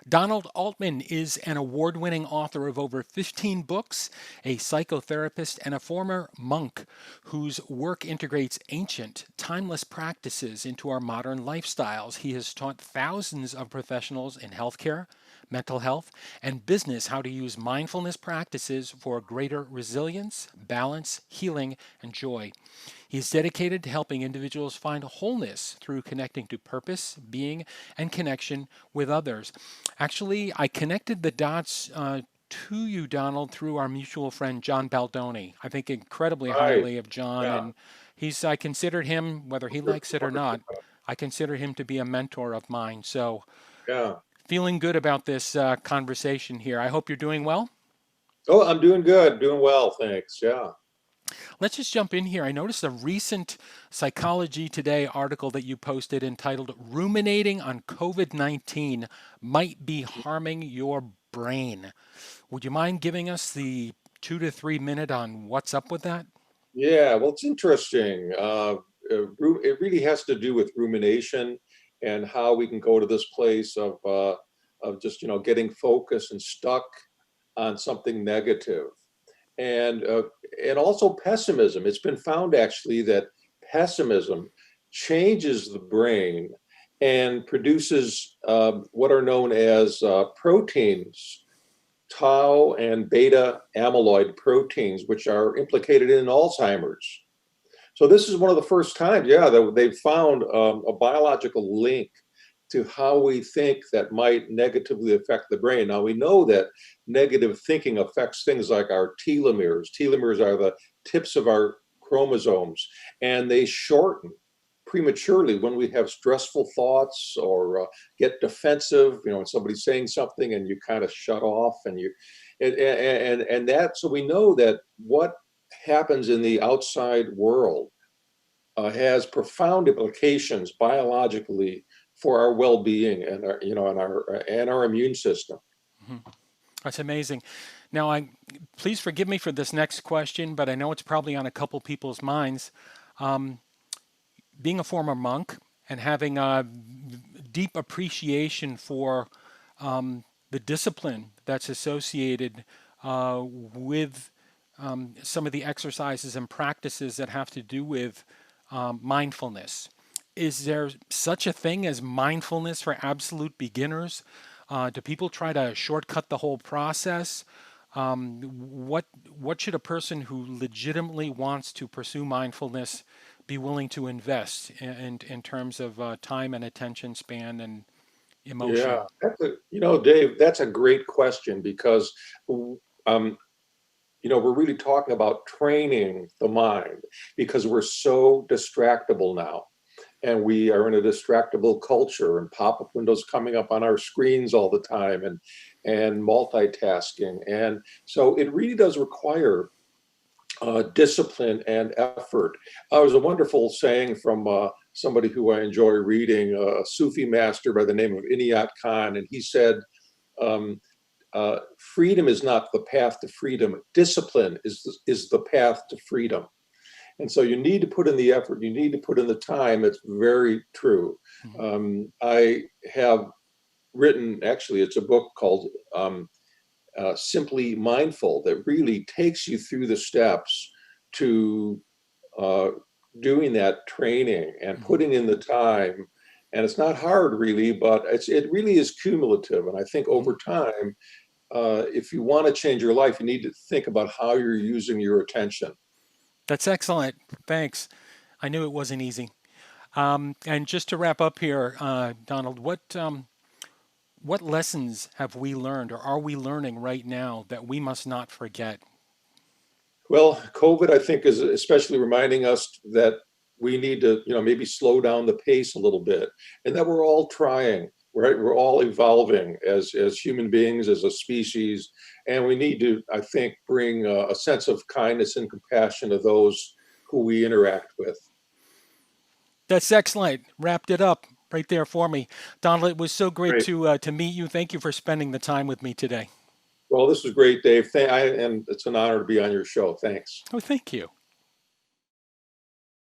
Donald Altman is an award-winning author of over 15 books, a psychotherapist, and a former monk whose work integrates ancient, timeless practices into our modern lifestyles. He has taught thousands of professionals in healthcare, mental health, and business how to use mindfulness practices for greater resilience, balance, healing, and joy. He is dedicated to helping individuals find wholeness through connecting to purpose, being, and connection with others. Actually, I connected the dots to you, Donald, through our mutual friend John Baldoni. I think incredibly Right. highly of John, Yeah. and I considered him, whether he likes it or not, I consider him to be a mentor of mine. So, Yeah. feeling good about this conversation here. I hope you're doing well. Oh, I'm doing good. Doing well, thanks. Yeah. Let's just jump in here. I noticed a recent Psychology Today article that you posted entitled Ruminating on COVID 19 Might Be Harming Your Brain. Would you mind giving us the 2 to 3 minute on what's up with that? Yeah. Well, it's interesting. It really has to do with rumination and how we can go to this place of just getting focused and stuck on something negative, and uh, and also pessimism. It's been found actually that pessimism changes the brain and produces what are known as proteins, tau and beta amyloid proteins, which are implicated in Alzheimer's. So this is one of the first times, yeah, that they've found a biological link to how we think that might negatively affect the brain. Now we know that negative thinking affects things like our telomeres. Telomeres are the tips of our chromosomes, and they shorten prematurely when we have stressful thoughts or get defensive. When somebody's saying something and you kind of shut off, and that. So we know that what happens in the outside world has profound implications biologically for our well-being and our immune system. Mhm. That's amazing. Now, please forgive me for this next question, but I know it's probably on a couple people's minds. Um, Being a former monk and having a deep appreciation for the discipline that's associated with some of the exercises and practices that have to do with mindfulness. Is there such a thing as mindfulness for absolute beginners? Do people try to shortcut the whole process? What what should a person who legitimately wants to pursue mindfulness be willing to invest in terms of time and attention span and Yeah, emotion? Dave, that's a great question because um, we're really talking about training the mind because we're so distractible now. And we are in a distractible culture and pop-up windows coming up on our screens all the time and multitasking. And so it really does require discipline and effort. There's a wonderful saying from somebody who I enjoy reading, a Sufi master by the name of Inayat Khan, and he said, um, "Freedom is not the path to freedom. Discipline is the path to freedom." And so you need to put in the effort. You need to put in the time. It's very true. Mhm. I have written, actually, it's a book called Simply Mindful that really takes you through the steps to uh, doing that training and Mhm. putting in the time. And it's not hard, really, but it really is cumulative. And I think Mhm. over time, if you want to change your life, you need to think about how you're using your attention. That's excellent. Thanks. I knew it wasn't easy. And just to wrap up here, Donald, what lessons have we learned or are we learning right now that we must not forget? Well, COVID, I think, is especially reminding us that we need to, maybe slow down the pace a little bit, and that we're all trying, right? We're all evolving as human beings, as a species, and we need to, I think, bring a sense of kindness and compassion to those who we interact with. That's excellent. Wrapped it up right there for me. Donald, it was so great Great. to meet you. Thank you for spending the time with me today. Well, this was great, Dave. And it's an honor to be on your show. Thanks. Oh, thank you.